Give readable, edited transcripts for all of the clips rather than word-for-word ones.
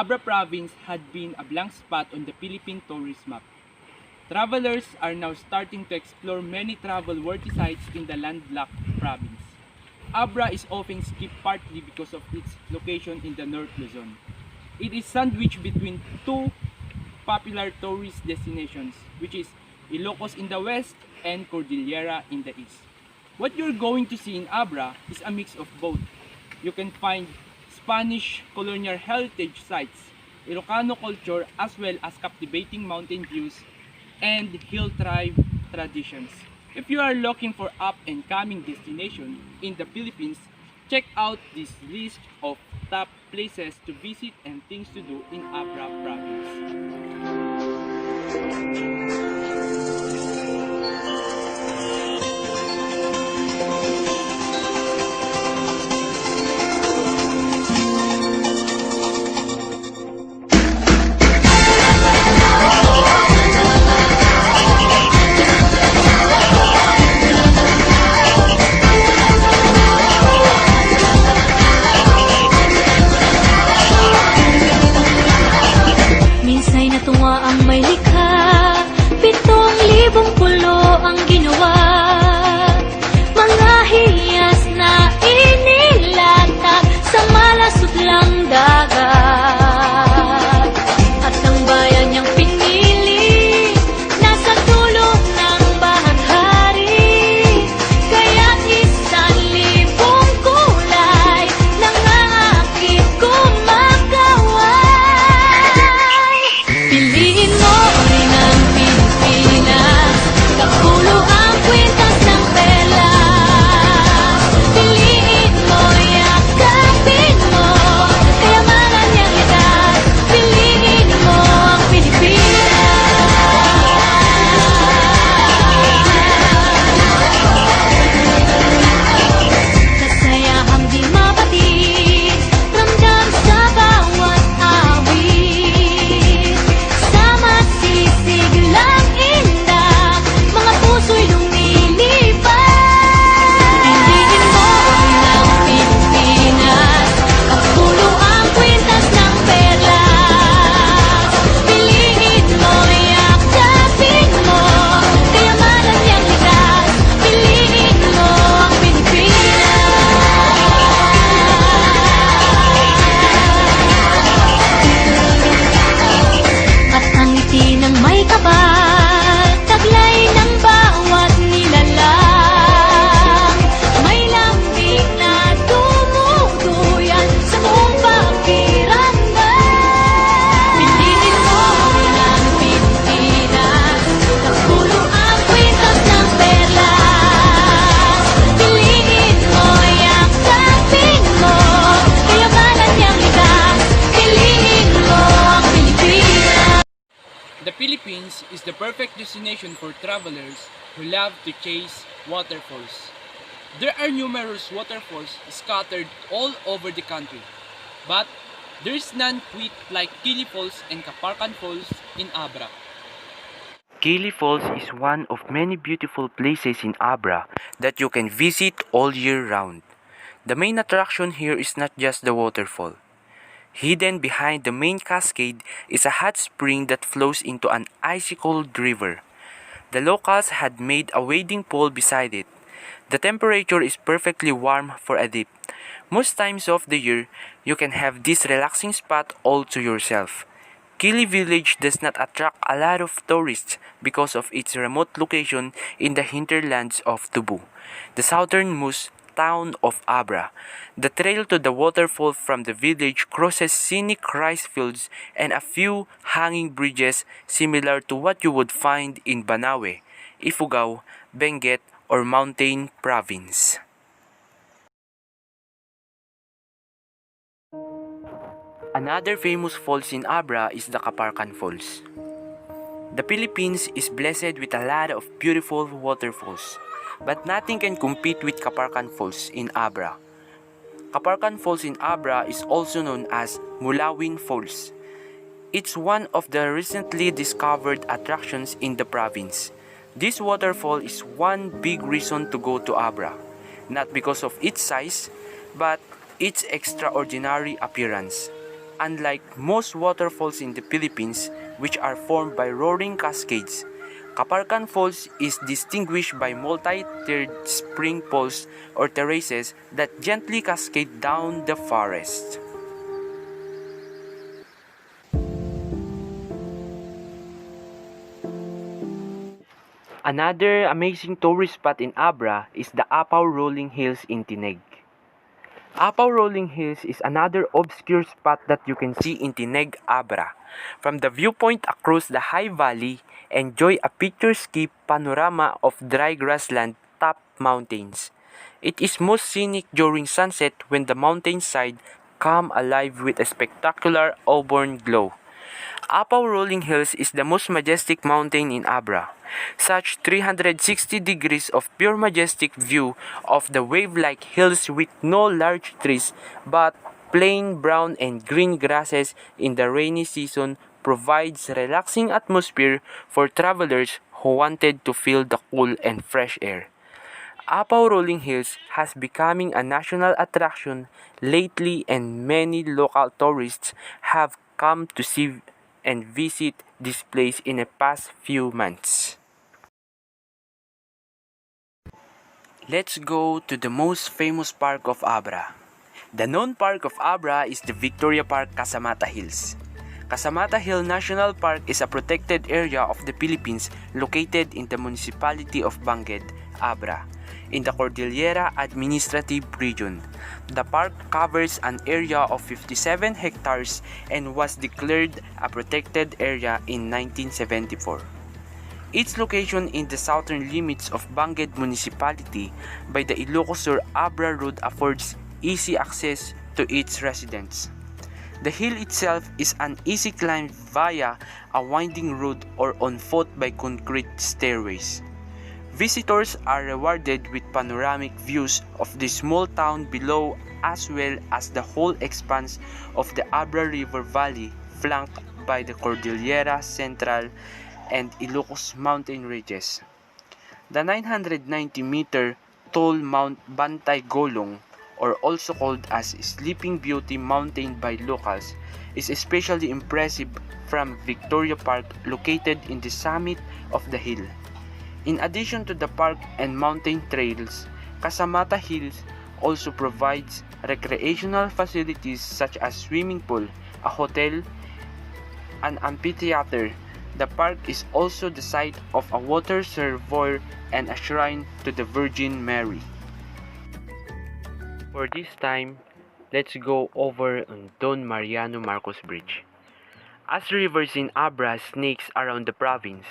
Abra province had been a blank spot on the Philippine tourist map. Travelers are now starting to explore many travel-worthy sites in the landlocked province. Abra is often skipped partly because of its location in the North Luzon. It is sandwiched between two popular tourist destinations, which is Ilocos in the west and Cordillera in the east. What you're going to see in Abra is a mix of both. You can find Spanish colonial heritage sites, Ilocano culture, as well as captivating mountain views and hill tribe traditions. If you are looking for up-and-coming destination in the Philippines, check out this list of top places to visit and things to do in Abra province. Minsa'y natuwa ang may likha, 7,000 pulo ang ginawa. Mga hiyas na inilatag sa malasot lang dagat. At ang bayan niyang pinili, nasa dulo ng bahaghari. Kaya't 1,000 kulay nangangakit kumakaway. Piliin mo rin ang Pilipinas, kapulo ang kwintas ng perlas. Piliin mo, yakapin mo, kayamanan niyang likas. Piliin mo ang Pilipinas. Kasayahang di mapatid, ramdam sa bawat awit. Sama sisig lang indak, mga puso'y lumilipad. Piliin mo rin ang Pilipinas, kapulo ang kwintas ng perlas. Piliin mo, yakapin mo, kayamanan niyang likas. Piliin mo ang Pilipinas. At ang ngiti ng may kapal, taglay ng bawat nilalang. May lambing na dumuduyan sa buong pakiramdam. Piliin mo rin ang Pilipinas, kapulo ang kwintas ng perlas. Piliin mo, yakapin mo, kayamanan niyang likas. Piliin mo ang Pilipinas. The Philippines is the perfect destination for travelers who love to chase waterfalls. There are numerous waterfalls scattered all over the country, but there is none quite like Kili Falls and Kaparkan Falls in Abra. Kili Falls is one of many beautiful places in Abra that you can visit all year round. The main attraction here is not just the waterfall. Hidden behind the main cascade is a hot spring that flows into an icy cold river. The locals had made a wading pool beside it. The temperature is perfectly warm for a dip. Most times of the year, you can have this relaxing spot all to yourself. Kili village does not attract a lot of tourists because of its remote location in the hinterlands of Tubu, the southernmost town of Abra. The trail to the waterfall from the village crosses scenic rice fields and a few hanging bridges similar to what you would find in Banawe, Ifugao, Benguet, or Mountain Province. Another famous falls in Abra is the Kaparkan Falls. The Philippines is blessed with a lot of beautiful waterfalls, but nothing can compete with Kaparkan Falls in Abra. Kaparkan Falls in Abra is also known as Mulawin Falls. It's one of the recently discovered attractions in the province. This waterfall is one big reason to go to Abra, not because of its size, but its extraordinary appearance. Unlike most waterfalls in the Philippines, which are formed by roaring cascades, Kaparkan Falls is distinguished by multi-tiered spring pools or terraces that gently cascade down the forest. Another amazing tourist spot in Abra is the Apaw Rolling Hills in Tineg. Apaw Rolling Hills is another obscure spot that you can see in Tineg, Abra. From the viewpoint across the high valley, enjoy a picturesque panorama of dry grassland topped mountains. It is most scenic during sunset when the mountainside come alive with a spectacular auburn glow. Apaw Rolling Hills is the most majestic mountain in Abra. Such 360 degrees of pure majestic view of the wave-like hills with no large trees but plain brown and green grasses in the rainy season provides relaxing atmosphere for travelers who wanted to feel the cool and fresh air. Apaw Rolling Hills has becoming a national attraction lately and many local tourists have come to see and visit this place in the past few months. Let's go to the most famous park of Abra. The known park of Abra is the Victoria Park Casamata Hills. Casamata Hill National Park is a protected area of the Philippines located in the municipality of Bangued, Abra, in the Cordillera Administrative Region. The park covers an area of 57 hectares and was declared a protected area in 1974. Its location in the southern limits of Bangued Municipality by the Ilocos Sur-Abra Road affords easy access to its residents. The hill itself is an easy climb via a winding road or on foot by concrete stairways. Visitors are rewarded with panoramic views of the small town below as well as the whole expanse of the Abra River Valley flanked by the Cordillera Central and Ilocos mountain ranges. The 990-meter tall Mount Bantay Golong, or also called as Sleeping Beauty Mountain by locals, is especially impressive from Victoria Park located in the summit of the hill. In addition to the park and mountain trails, Casamata Hills also provides recreational facilities such as swimming pool, a hotel, an amphitheater. The park is also the site of a water reservoir and a shrine to the Virgin Mary. For this time, let's go over on Don Mariano Marcos Bridge. As rivers in Abra snakes around the province,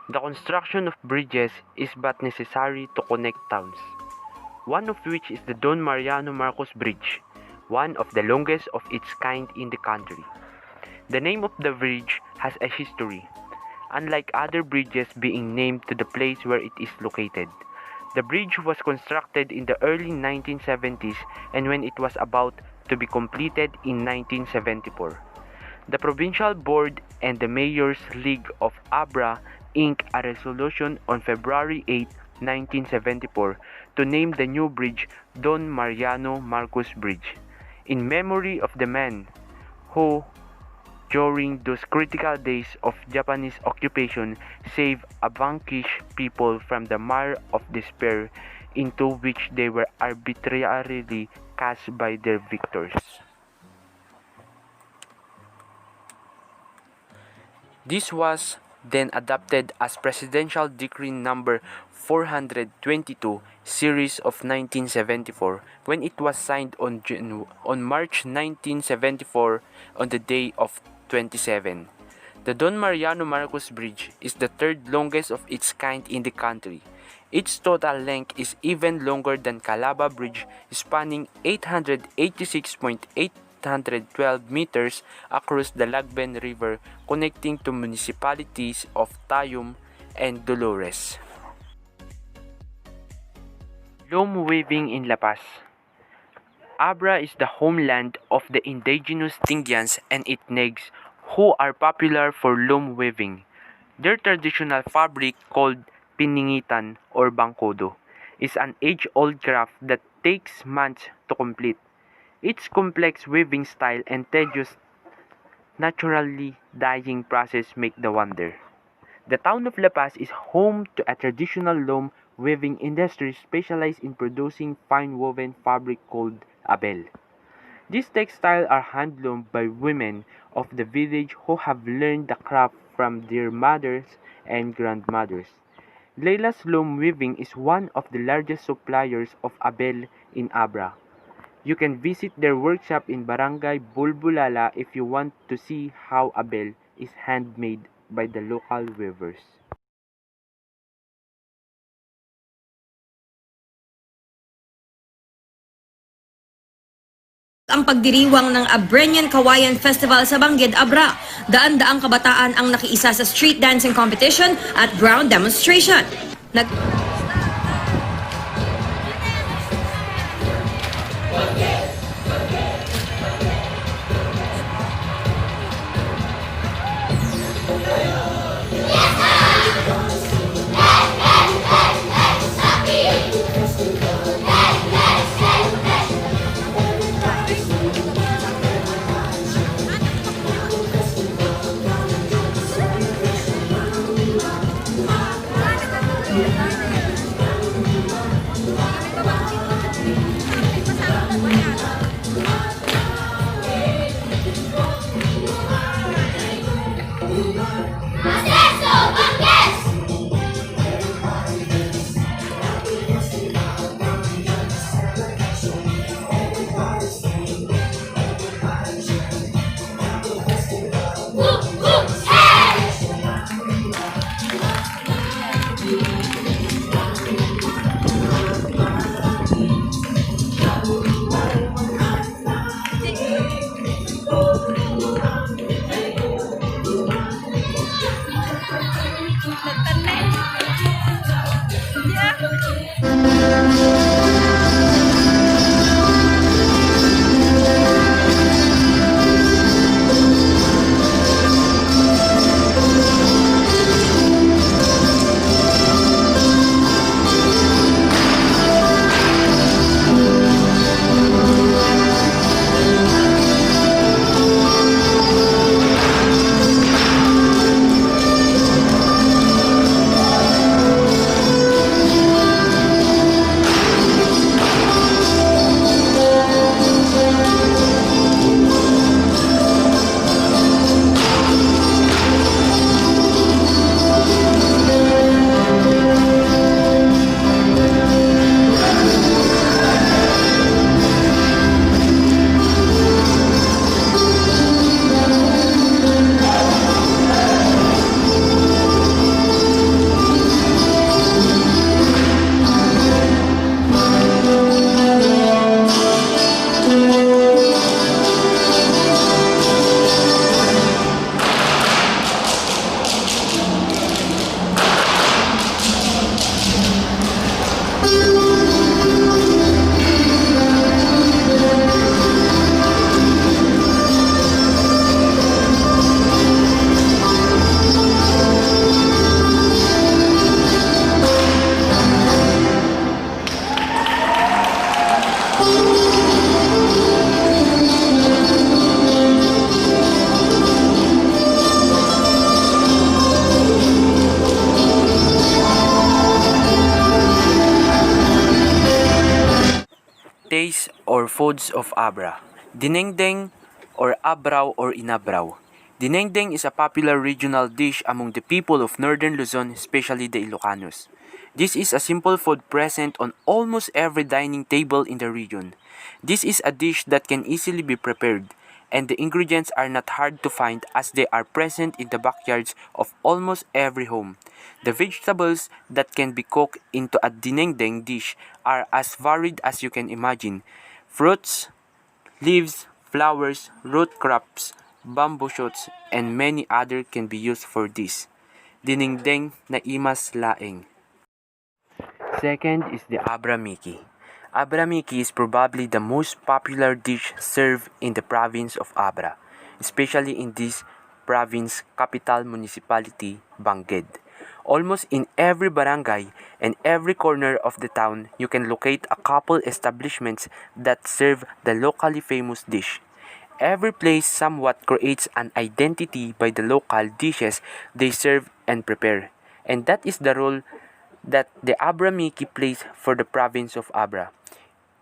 the construction of bridges is but necessary to connect towns, one of which is the Don Mariano Marcos Bridge, one of the longest of its kind in the country. The name of the bridge has a history, unlike other bridges being named to the place where it is located. The bridge was constructed in the early 1970s and when it was about to be completed in 1974. The Provincial Board and the Mayor's League of Abra inked a resolution on February 8, 1974 to name the new bridge Don Mariano Marcos Bridge, in memory of the man who, during those critical days of Japanese occupation, saved a vanquished people from the mire of despair into which they were arbitrarily cast by their victors. This was then adopted as Presidential Decree Number 422, Series of 1974, when it was signed on March 1974 on the day of 27. The Don Mariano Marcos Bridge is the third longest of its kind in the country. Its total length is even longer than Calaba Bridge, spanning 886.812 meters across the Lagben River, connecting to municipalities of Tayum and Dolores. Loom weaving in La Paz. Abra is the homeland of the indigenous Tingians and Itnegs, who are popular for loom weaving. Their traditional fabric, called piningitan or bangkodo, is an age-old craft that takes months to complete. Its complex weaving style and tedious naturally dyeing process make the wonder. The town of La Paz is home to a traditional loom weaving industry specialized in producing fine woven fabric called abel. These textiles are handloomed by women of the village who have learned the craft from their mothers and grandmothers. Leila's loom weaving is one of the largest suppliers of abel in Abra. You can visit their workshop in Barangay Bulbulala if you want to see how abel is handmade by the local weavers. Ang pagdiriwang ng Abrenian Kawayan Festival sa Bangged, Abra. Daan-daang kabataan ang nakiisa sa street dancing competition at ground demonstration. Taste or foods of Abra. Dinengdeng or abraw or inabraw. Dinengdeng is a popular regional dish among the people of northern Luzon, especially the Ilocanos. This is a simple food present on almost every dining table in the region. This is a dish that can easily be prepared, and the ingredients are not hard to find as they are present in the backyards of almost every home. The vegetables that can be cooked into a dinengdeng dish are as varied as you can imagine. Fruits, leaves, flowers, root crops, bamboo shoots, and many other can be used for this. Dinengdeng na imas laeng. Second is the abramiki. Abramiki is probably the most popular dish served in the province of Abra, especially in this province capital municipality, Bangged. Almost in every barangay and every corner of the town, you can locate a couple establishments that serve the locally famous dish. Every place somewhat creates an identity by the local dishes they serve and prepare. And that is the role that the Abra Miki plays for the province of Abra.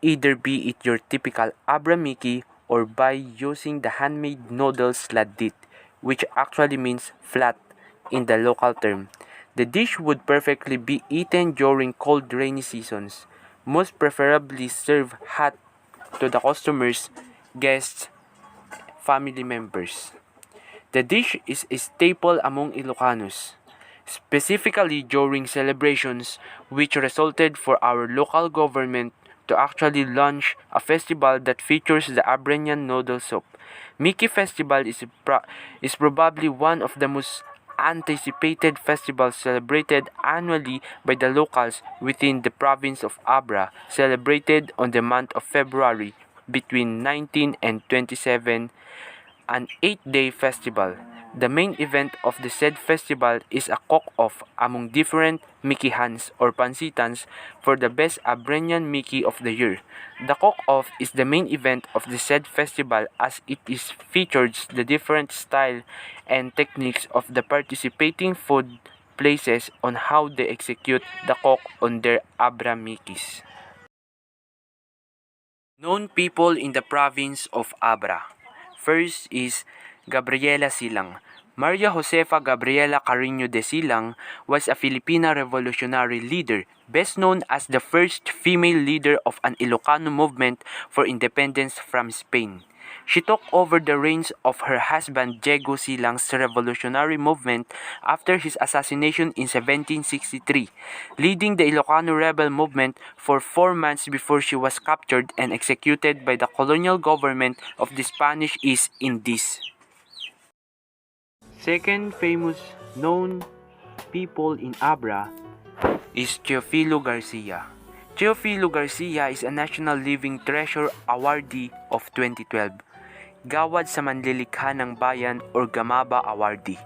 Either be it your typical Abra Miki or by using the handmade noodles ladit, which actually means flat in the local term. The dish would perfectly be eaten during cold rainy seasons, most preferably served hot to the customers, guests, family members. The dish is a staple among Ilocanos, specifically during celebrations, which resulted for our local government to actually launch a festival that features the Abrenian noodle soup. Miki Festival is probably one of the most anticipated festivals celebrated annually by the locals within the province of Abra, celebrated on the month of February between 19 and 27, an 8-day festival. The main event of the said festival is a cook-off among different Mikihans or Pansitans for the best Abrenian Miki of the year. The cook-off is the main event of the said festival as it is features the different style and techniques of the participating food places on how they execute the cook on their Abra Mikis. Known people in the province of Abra. First is Gabriela Silang. Maria Josefa Gabriela Carino de Silang was a Filipina revolutionary leader, best known as the first female leader of an Ilocano movement for independence from Spain. She took over the reins of her husband Diego Silang's revolutionary movement after his assassination in 1763, leading the Ilocano rebel movement for 4 months before she was captured and executed by the colonial government of the Spanish East Indies. Second famous known people in Abra is Teofilo Garcia. Teofilo Garcia is a National Living Treasure Awardee of 2012. Gawad sa Manlilikha ng Bayan or Gamaba Awardee.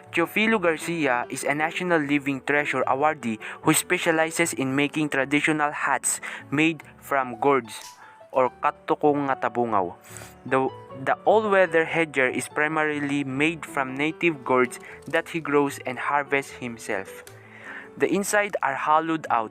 Teofilo Garcia is a National Living Treasure Awardee who specializes in making traditional hats made from gourds or katukong nga tabungaw. The all-weather headgear is primarily made from native gourds that he grows and harvests himself. The inside are hollowed out,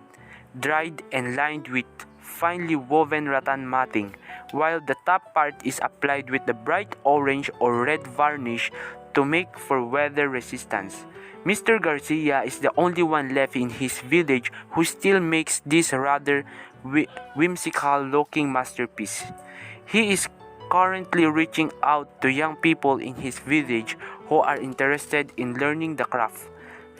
dried and lined with finely woven rattan matting, while the top part is applied with the bright orange or red varnish to make for weather resistance. Mr. Garcia is the only one left in his village who still makes this rather whimsical-looking masterpiece. He is currently reaching out to young people in his village who are interested in learning the craft.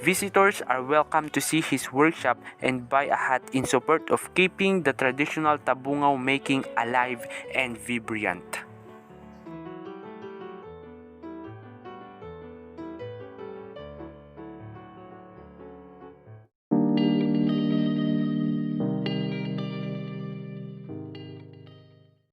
Visitors are welcome to see his workshop and buy a hat in support of keeping the traditional tabungaw making alive and vibrant.